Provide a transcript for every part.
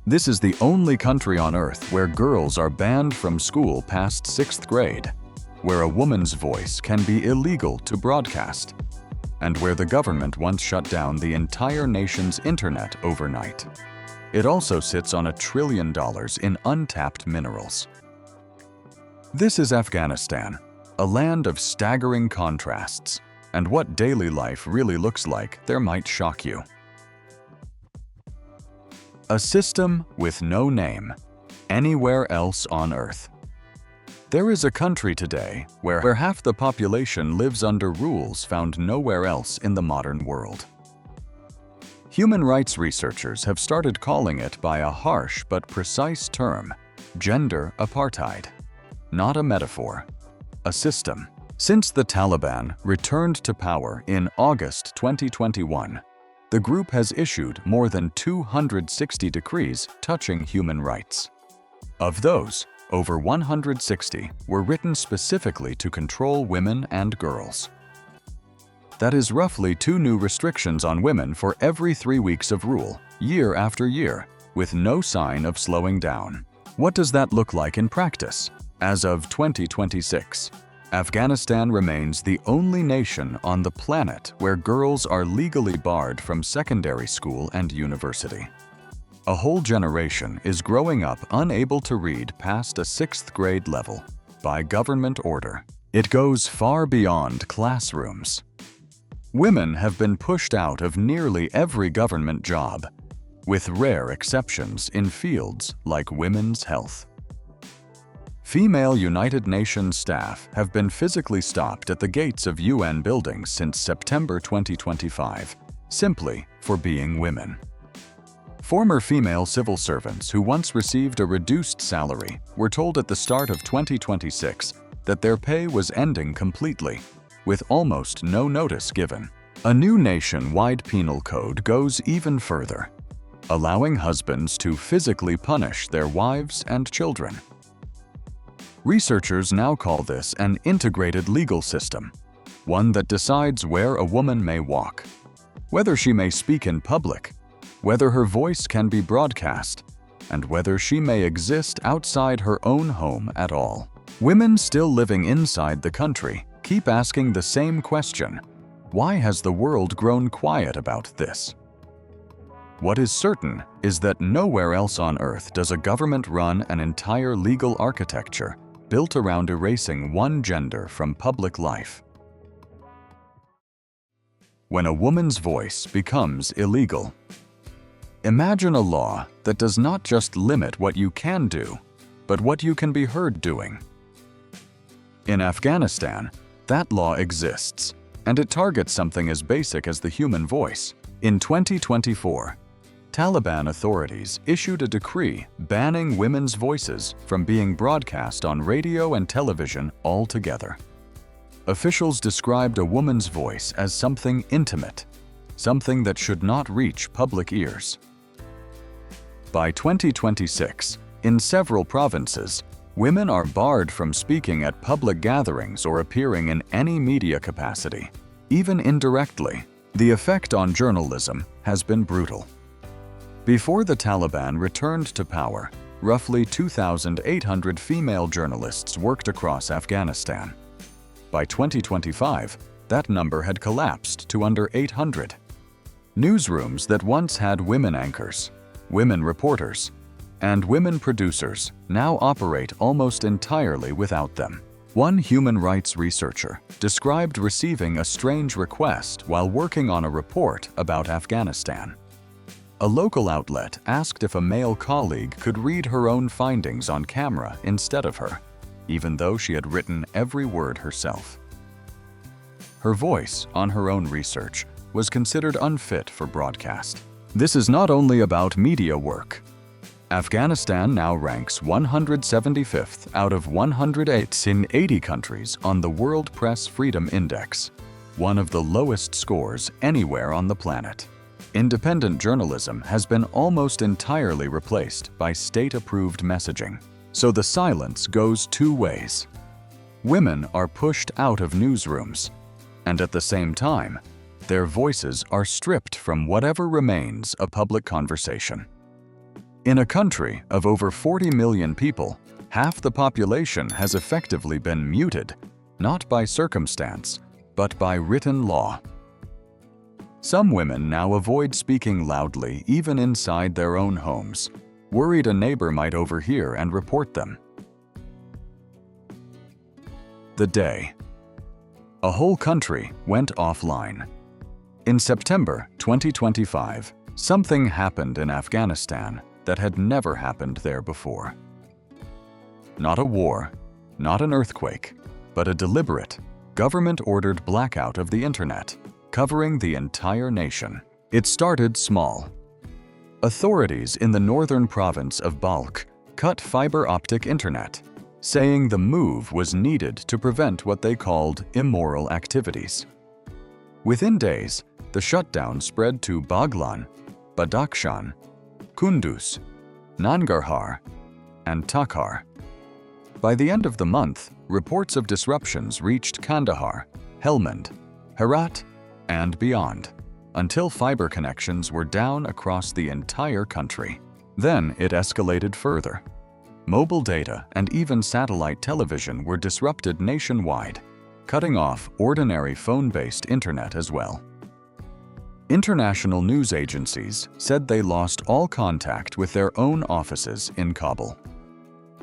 This is the only country on Earth where girls are banned from school past 6th grade, where a woman's voice can be illegal to broadcast, and where the government once shut down the entire nation's internet overnight. It also sits on $1 trillion in untapped minerals. This is Afghanistan, a land of staggering contrasts, and what daily life really looks like there might shock you. A system with no name, anywhere else on Earth. There is a country today where half the population lives under rules found nowhere else in the modern world. Human rights researchers have started calling it by a harsh but precise term: gender apartheid. Not a metaphor, a system. Since the Taliban returned to power in August 2021, the group has issued more than 260 decrees touching human rights. Of those, over 160 were written specifically to control women and girls. That is roughly 2 new restrictions on women for every 3 weeks of rule, year after year, with no sign of slowing down. What does that look like in practice? As of 2026, Afghanistan remains the only nation on the planet where girls are legally barred from secondary school and university. A whole generation is growing up unable to read past a 6th grade level by government order. It goes far beyond classrooms. Women have been pushed out of nearly every government job, with rare exceptions in fields like women's health. Female United Nations staff have been physically stopped at the gates of UN buildings since September 2025, simply for being women. Former female civil servants who once received a reduced salary were told at the start of 2026 that their pay was ending completely, with almost no notice given. A new nation-wide penal code goes even further, allowing husbands to physically punish their wives and children. Researchers now call this an integrated legal system, one that decides where a woman may walk, whether she may speak in public, whether her voice can be broadcast, and whether she may exist outside her own home at all. Women still living inside the country keep asking the same question: why has the world grown quiet about this? What is certain is that nowhere else on Earth does a government run an entire legal architecture built around erasing one gender from public life. When a woman's voice becomes illegal. Imagine a law that does not just limit what you can do, but what you can be heard doing. In Afghanistan, that law exists, and it targets something as basic as the human voice. In 2024, Taliban authorities issued a decree banning women's voices from being broadcast on radio and television altogether. Officials described a woman's voice as something intimate, something that should not reach public ears. By 2026, in several provinces, women are barred from speaking at public gatherings or appearing in any media capacity, even indirectly. The effect on journalism has been brutal. Before the Taliban returned to power, roughly 2,800 female journalists worked across Afghanistan. By 2025, that number had collapsed to under 800. Newsrooms that once had women anchors, women reporters, and women producers now operate almost entirely without them. One human rights researcher described receiving a strange request while working on a report about Afghanistan. A local outlet asked if a male colleague could read her own findings on camera instead of her, even though she had written every word herself. Her voice on her own research was considered unfit for broadcast. This is not only about media work. Afghanistan now ranks 175th out of 108 in 80 countries on the World Press Freedom Index, one of the lowest scores anywhere on the planet. Independent journalism has been almost entirely replaced by state-approved messaging, so the silence goes 2 ways. Women are pushed out of newsrooms, and at the same time, their voices are stripped from whatever remains a public conversation. In a country of over 40 million people, half the population has effectively been muted, not by circumstance, but by written law. Some women now avoid speaking loudly even inside their own homes, worried a neighbor might overhear and report them. The day a whole country went offline. In September 2025, something happened in Afghanistan that had never happened there before. Not a war, not an earthquake, but a deliberate, government-ordered blackout of the internet, covering the entire nation. It started small. Authorities in the northern province of Balkh cut fiber optic internet, saying the move was needed to prevent what they called immoral activities. Within days, the shutdown spread to Baghlan, Badakhshan, Kunduz, Nangarhar, and Takhar. By the end of the month, reports of disruptions reached Kandahar, Helmand, Herat, and beyond, until fiber connections were down across the entire country. Then it escalated further. Mobile data and even satellite television were disrupted nationwide, cutting off ordinary phone-based internet as well. International news agencies said they lost all contact with their own offices in Kabul.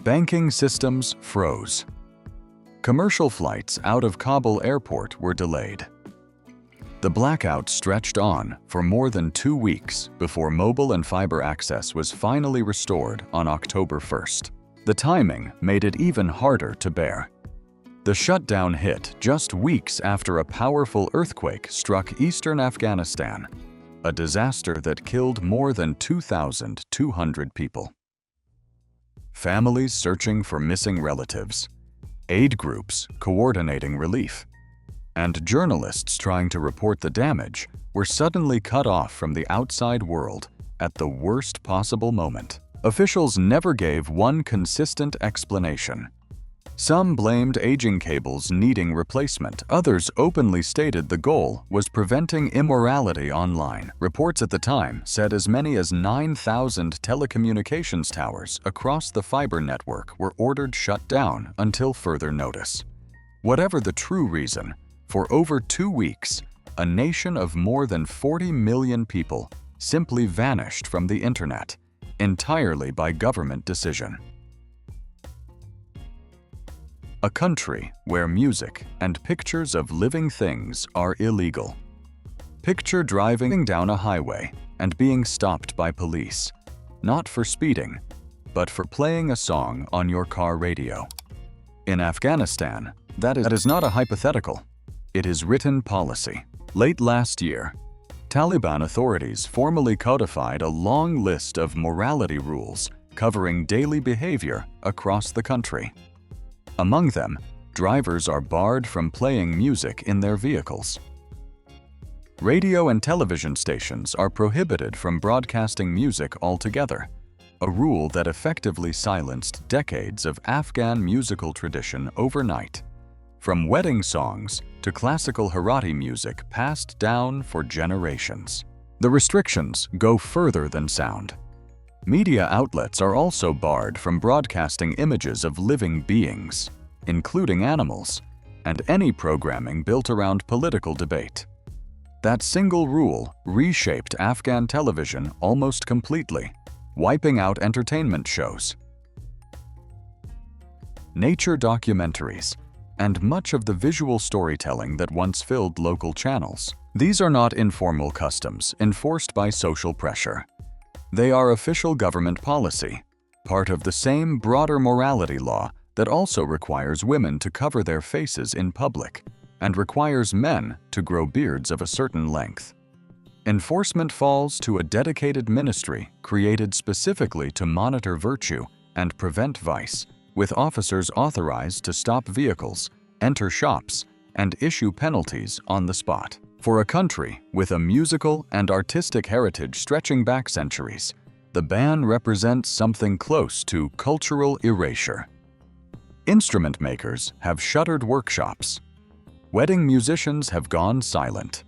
Banking systems froze. Commercial flights out of Kabul airport were delayed. The blackout stretched on for more than 2 weeks before mobile and fiber access was finally restored on October 1st. The timing made it even harder to bear. The shutdown hit just weeks after a powerful earthquake struck eastern Afghanistan, a disaster that killed more than 2,200 people. Families searching for missing relatives, aid groups coordinating relief, and journalists trying to report the damage were suddenly cut off from the outside world at the worst possible moment. Officials never gave one consistent explanation. Some blamed aging cables needing replacement. Others openly stated the goal was preventing immorality online. Reports at the time said as many as 9,000 telecommunications towers across the fiber network were ordered shut down until further notice. Whatever the true reason, for over 2 weeks, a nation of more than 40 million people simply vanished from the internet, entirely by government decision. A country where music and pictures of living things are illegal. Picture driving down a highway and being stopped by police, not for speeding, but for playing a song on your car radio. In Afghanistan, that is not a hypothetical. It is written policy. Late last year, Taliban authorities formally codified a long list of morality rules covering daily behavior across the country. Among them, drivers are barred from playing music in their vehicles. Radio and television stations are prohibited from broadcasting music altogether, a rule that effectively silenced decades of Afghan musical tradition overnight. From wedding songs to classical Herati music passed down for generations. The restrictions go further than sound. Media outlets are also barred from broadcasting images of living beings, including animals, and any programming built around political debate. That single rule reshaped Afghan television almost completely, wiping out entertainment shows, nature documentaries, and much of the visual storytelling that once filled local channels. These are not informal customs enforced by social pressure. They are official government policy, part of the same broader morality law that also requires women to cover their faces in public and requires men to grow beards of a certain length. Enforcement falls to a dedicated ministry created specifically to monitor virtue and prevent vice, with officers authorized to stop vehicles, enter shops, and issue penalties on the spot. For a country with a musical and artistic heritage stretching back centuries, the ban represents something close to cultural erasure. Instrument makers have shuttered workshops. Wedding musicians have gone silent.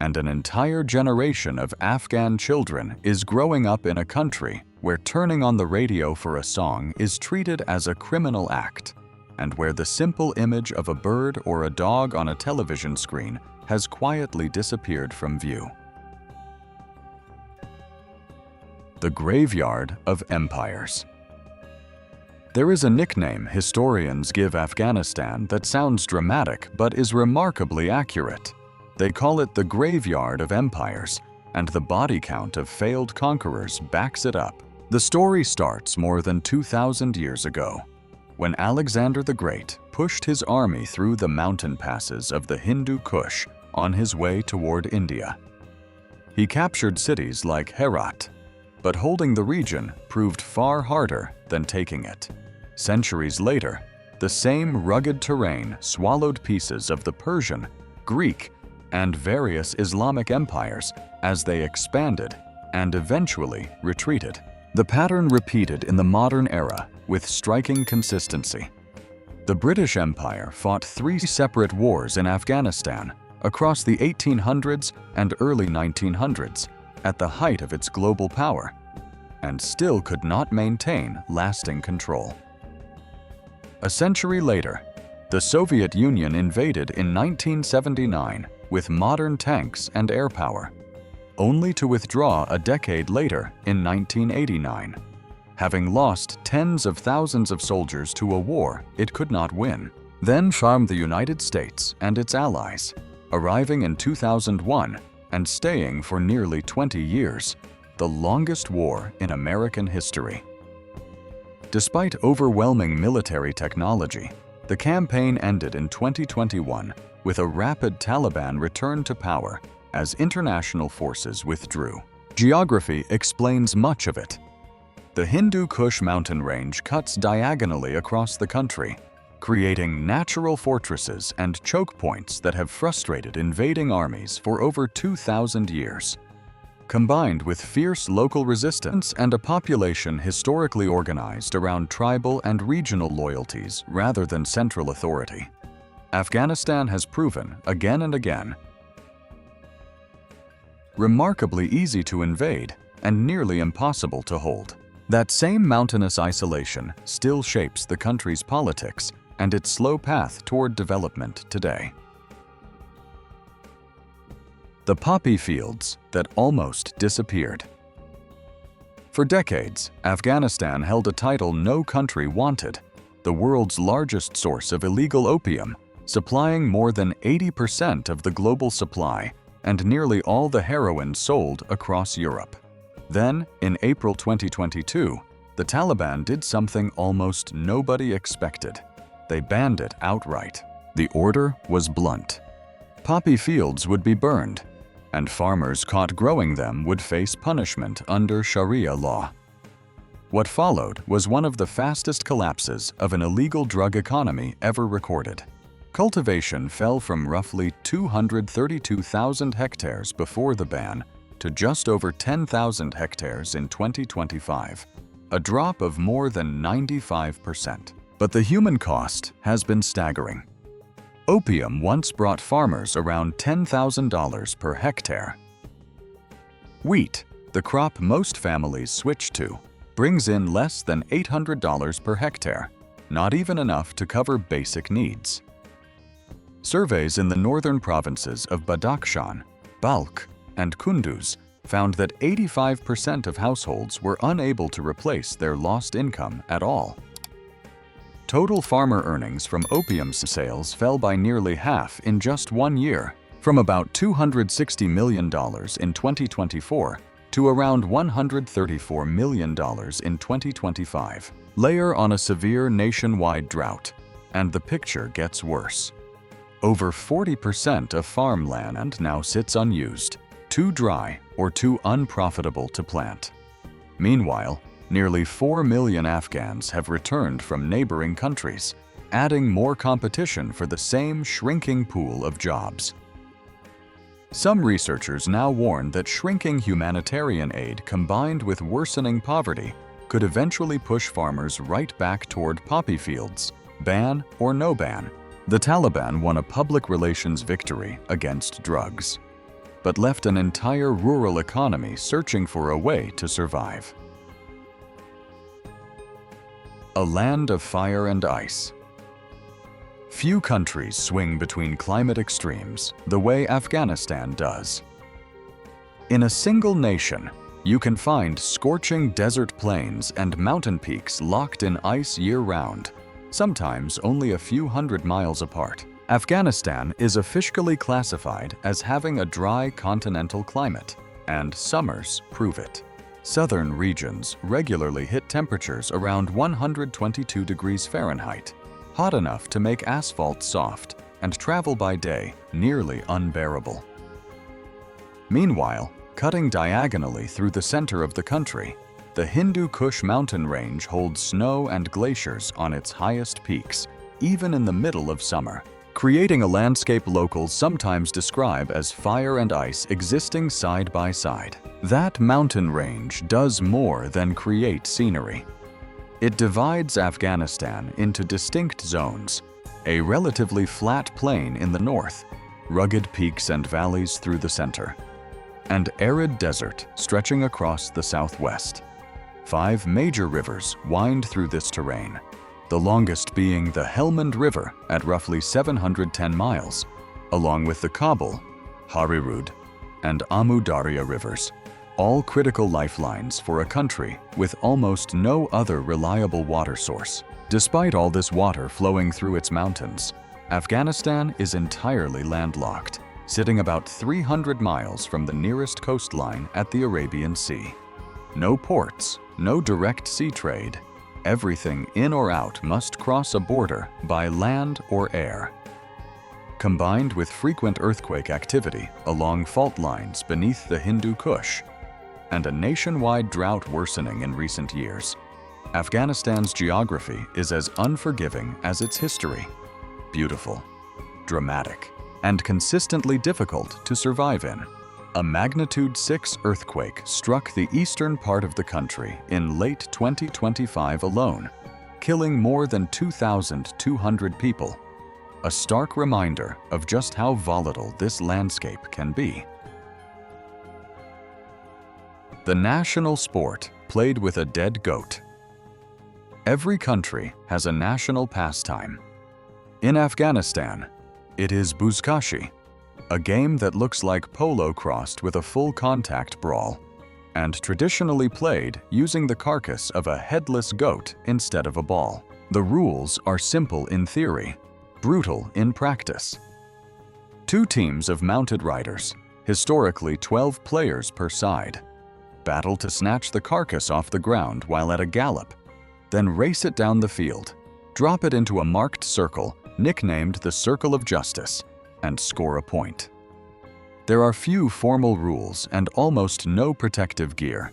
And an entire generation of Afghan children is growing up in a country where turning on the radio for a song is treated as a criminal act, and where the simple image of a bird or a dog on a television screen has quietly disappeared from view. The graveyard of empires. There is a nickname historians give Afghanistan that sounds dramatic but is remarkably accurate. They call it the graveyard of empires, and the body count of failed conquerors backs it up. The story starts more than 2,000 years ago, when Alexander the Great pushed his army through the mountain passes of the Hindu Kush on his way toward India. He captured cities like Herat, but holding the region proved far harder than taking it. Centuries later, the same rugged terrain swallowed pieces of the Persian, Greek, and various Islamic empires as they expanded and eventually retreated. The pattern repeated in the modern era with striking consistency. The British Empire fought 3 separate wars in Afghanistan across the 1800s and early 1900s at the height of its global power, and still could not maintain lasting control. A century later, the Soviet Union invaded in 1979 with modern tanks and air power, only to withdraw a decade later in 1989, having lost tens of thousands of soldiers to a war it could not win. Then found the United States and its allies, arriving in 2001 and staying for nearly 20 years, the longest war in American history. Despite overwhelming military technology, the campaign ended in 2021 with a rapid Taliban return to power as international forces withdrew. Geography explains much of it. The Hindu Kush mountain range cuts diagonally across the country, creating natural fortresses and choke points that have frustrated invading armies for over 2,000 years. Combined with fierce local resistance and a population historically organized around tribal and regional loyalties rather than central authority, Afghanistan has proven again and again remarkably easy to invade and nearly impossible to hold. That same mountainous isolation still shapes the country's politics and its slow path toward development today. The poppy fields that almost disappeared. For decades, Afghanistan held a title no country wanted, the world's largest source of illegal opium, supplying more than 80% of the global supply and nearly all the heroin sold across Europe. Then, in April 2022, the Taliban did something almost nobody expected. They banned it outright. The order was blunt. Poppy fields would be burned, and farmers caught growing them would face punishment under Sharia law. What followed was one of the fastest collapses of an illegal drug economy ever recorded. Cultivation fell from roughly 232,000 hectares before the ban to just over 10,000 hectares in 2025, a drop of more than 95%. But the human cost has been staggering. Opium once brought farmers around $10,000 per hectare. Wheat, the crop most families switch to, brings in less than $800 per hectare, not even enough to cover basic needs. Surveys in the northern provinces of Badakhshan, Balkh, and Kunduz found that 85% of households were unable to replace their lost income at all. Total farmer earnings from opium sales fell by nearly half in just 1 year, from about $260 million in 2024 to around $134 million in 2025. Layer on a severe nationwide drought, and the picture gets worse. Over 40% of farmland now sits unused, too dry or too unprofitable to plant. Meanwhile, nearly 4 million Afghans have returned from neighboring countries, adding more competition for the same shrinking pool of jobs. Some researchers now warn that shrinking humanitarian aid combined with worsening poverty could eventually push farmers right back toward poppy fields, ban or no ban. The Taliban won a public relations victory against drugs, but left an entire rural economy searching for a way to survive. A land of fire and ice. Few countries swing between climate extremes the way Afghanistan does. In a single nation, you can find scorching desert plains and mountain peaks locked in ice year-round, sometimes only a few hundred miles apart. Afghanistan is officially classified as having a dry continental climate, and summers prove it. Southern regions regularly hit temperatures around 122 degrees Fahrenheit, hot enough to make asphalt soft and travel by day nearly unbearable. Meanwhile, cutting diagonally through the center of the country, the Hindu Kush mountain range holds snow and glaciers on its highest peaks, even in the middle of summer, creating a landscape locals sometimes describe as fire and ice existing side by side. That mountain range does more than create scenery. It divides Afghanistan into distinct zones, a relatively flat plain in the north, rugged peaks and valleys through the center, and arid desert stretching across the southwest. 5 major rivers wind through this terrain, the longest being the Helmand River at roughly 710 miles, along with the Kabul, Harirud, and Amu Darya rivers, all critical lifelines for a country with almost no other reliable water source. Despite all this water flowing through its mountains, Afghanistan is entirely landlocked, sitting about 300 miles from the nearest coastline at the Arabian Sea. No ports, no direct sea trade. Everything in or out must cross a border by land or air. Combined with frequent earthquake activity along fault lines beneath the Hindu Kush, and a nationwide drought worsening in recent years, Afghanistan's geography is as unforgiving as its history. Beautiful, dramatic, and consistently difficult to survive in. A magnitude 6 earthquake struck the eastern part of the country in late 2025 alone, killing more than 2,200 people. A stark reminder of just how volatile this landscape can be. The national sport played with a dead goat. Every country has a national pastime. In Afghanistan, it is buzkashi, a game that looks like polo crossed with a full contact brawl, and traditionally played using the carcass of a headless goat instead of a ball. The rules are simple in theory, brutal in practice. 2 teams of mounted riders, historically 12 players per side, battle to snatch the carcass off the ground while at a gallop, then race it down the field, drop it into a marked circle nicknamed the Circle of Justice, and score a point. There are few formal rules and almost no protective gear.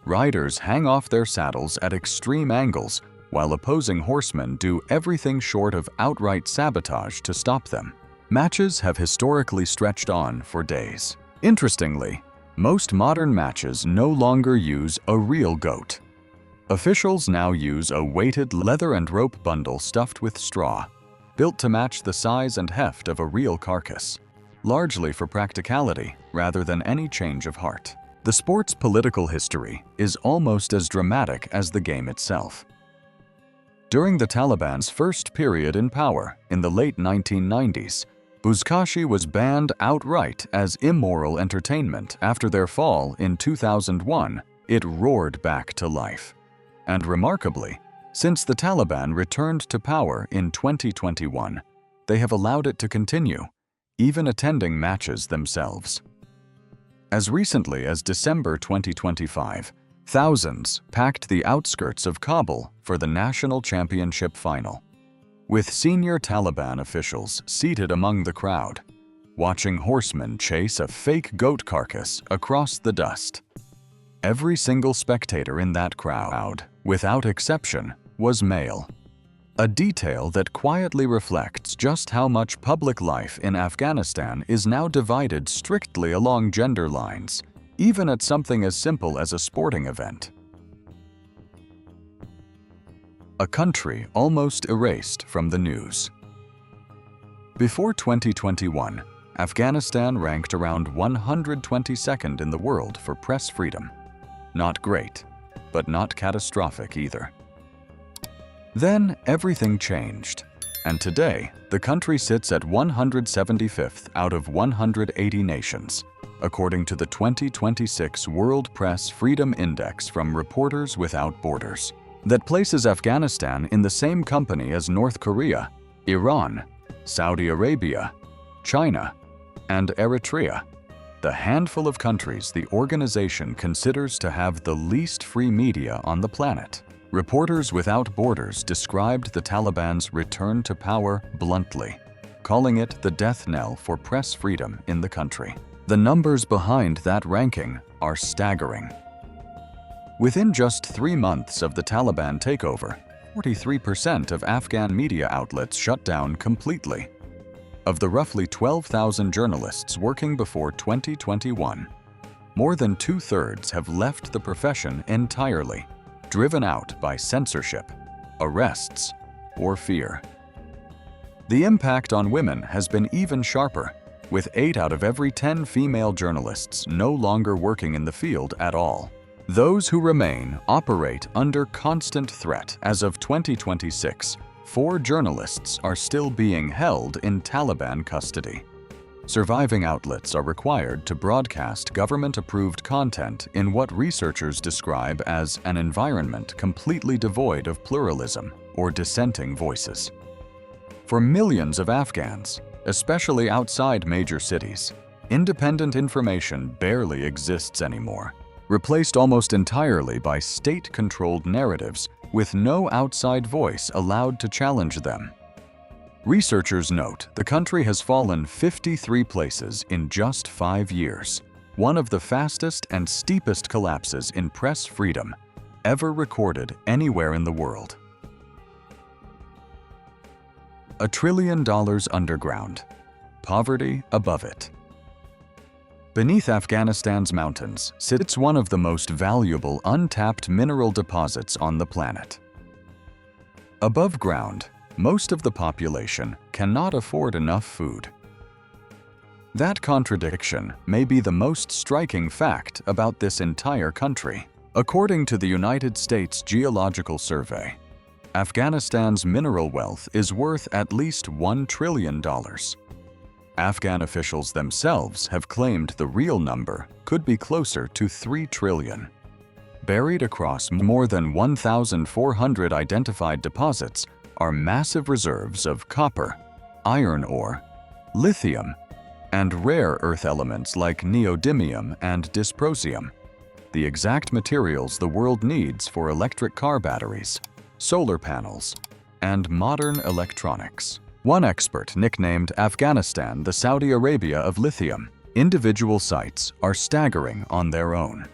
Riders hang off their saddles at extreme angles while opposing horsemen do everything short of outright sabotage to stop them. Matches have historically stretched on for days. Interestingly, most modern matches no longer use a real goat. Officials now use a weighted leather and rope bundle stuffed with straw, built to match the size and heft of a real carcass, largely for practicality rather than any change of heart. The sport's political history is almost as dramatic as the game itself. During the Taliban's first period in power in the late 1990s, buzkashi was banned outright as immoral entertainment. After their fall in 2001, it roared back to life. And remarkably, since the Taliban returned to power in 2021, they have allowed it to continue, even attending matches themselves. As recently as December 2025, thousands packed the outskirts of Kabul for the national championship final, with senior Taliban officials seated among the crowd, watching horsemen chase a fake goat carcass across the dust. Every single spectator in that crowd, without exception, was male. A detail that quietly reflects just how much public life in Afghanistan is now divided strictly along gender lines, even at something as simple as a sporting event. A country almost erased from the news. Before 2021, Afghanistan ranked around 122nd in the world for press freedom. Not great, but not catastrophic either. Then everything changed, and today the country sits at 175th out of 180 nations, according to the 2026 World Press Freedom Index from Reporters Without Borders, that places Afghanistan in the same company as North Korea, Iran, Saudi Arabia, China, and Eritrea, the handful of countries the organization considers to have the least free media on the planet. Reporters Without Borders described the Taliban's return to power bluntly, calling it the death knell for press freedom in the country. The numbers behind that ranking are staggering. Within just 3 months of the Taliban takeover, 43% of Afghan media outlets shut down completely. Of the roughly 12,000 journalists working before 2021, more than 2/3 have left the profession entirely, driven out by censorship, arrests, or fear. The impact on women has been even sharper, with 8 out of every 10 female journalists no longer working in the field at all. Those who remain operate under constant threat. As of 2026, 4 journalists are still being held in Taliban custody. Surviving outlets are required to broadcast government-approved content in what researchers describe as an environment completely devoid of pluralism or dissenting voices. For millions of Afghans, especially outside major cities, independent information barely exists anymore, replaced almost entirely by state-controlled narratives with no outside voice allowed to challenge them. Researchers note the country has fallen 53 places in just 5 years, one of the fastest and steepest collapses in press freedom ever recorded anywhere in the world. $1 trillion underground, poverty above it. Beneath Afghanistan's mountains sits one of the most valuable untapped mineral deposits on the planet. Above ground, most of the population cannot afford enough food. That contradiction may be the most striking fact about this entire country. According to the United States Geological Survey, Afghanistan's mineral wealth is worth at least $1 trillion. Afghan officials themselves have claimed the real number could be closer to $3 trillion. Buried across more than 1,400 identified deposits are massive reserves of copper, iron ore, lithium, and rare earth elements like neodymium and dysprosium, the exact materials the world needs for electric car batteries, solar panels, and modern electronics. One expert nicknamed Afghanistan the Saudi Arabia of lithium. Individual sites are staggering on their own.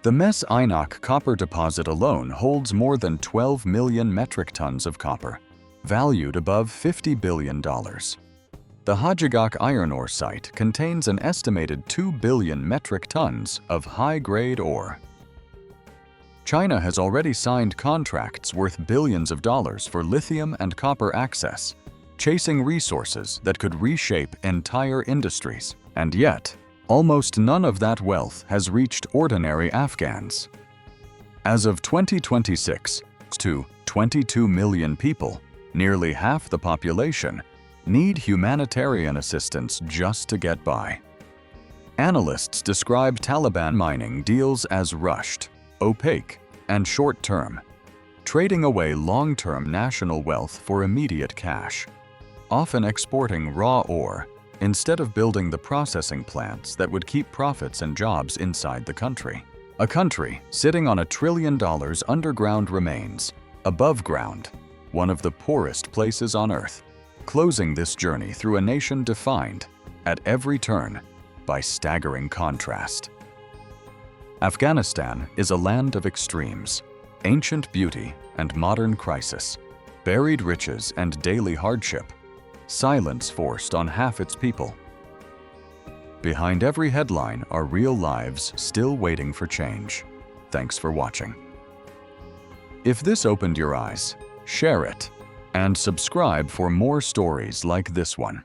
The Mes Aynak copper deposit alone holds more than 12 million metric tons of copper, valued above $50 billion. The Hajigak iron ore site contains an estimated 2 billion metric tons of high-grade ore. China has already signed contracts worth billions of dollars for lithium and copper access, chasing resources that could reshape entire industries. And yet, almost none of that wealth has reached ordinary Afghans. As of 2026, 22 million people, nearly half the population, need humanitarian assistance just to get by. Analysts describe Taliban mining deals as rushed, opaque, and short-term, trading away long-term national wealth for immediate cash, often exporting raw ore instead of building the processing plants that would keep profits and jobs inside the country. A country sitting on $1 trillion underground remains, above ground, one of the poorest places on Earth, closing this journey through a nation defined, at every turn, by staggering contrast. Afghanistan is a land of extremes, ancient beauty and modern crisis, buried riches and daily hardship, silence forced on half its people. Behind every headline are real lives still waiting for change. Thanks for watching. If this opened your eyes, share it and subscribe for more stories like this one.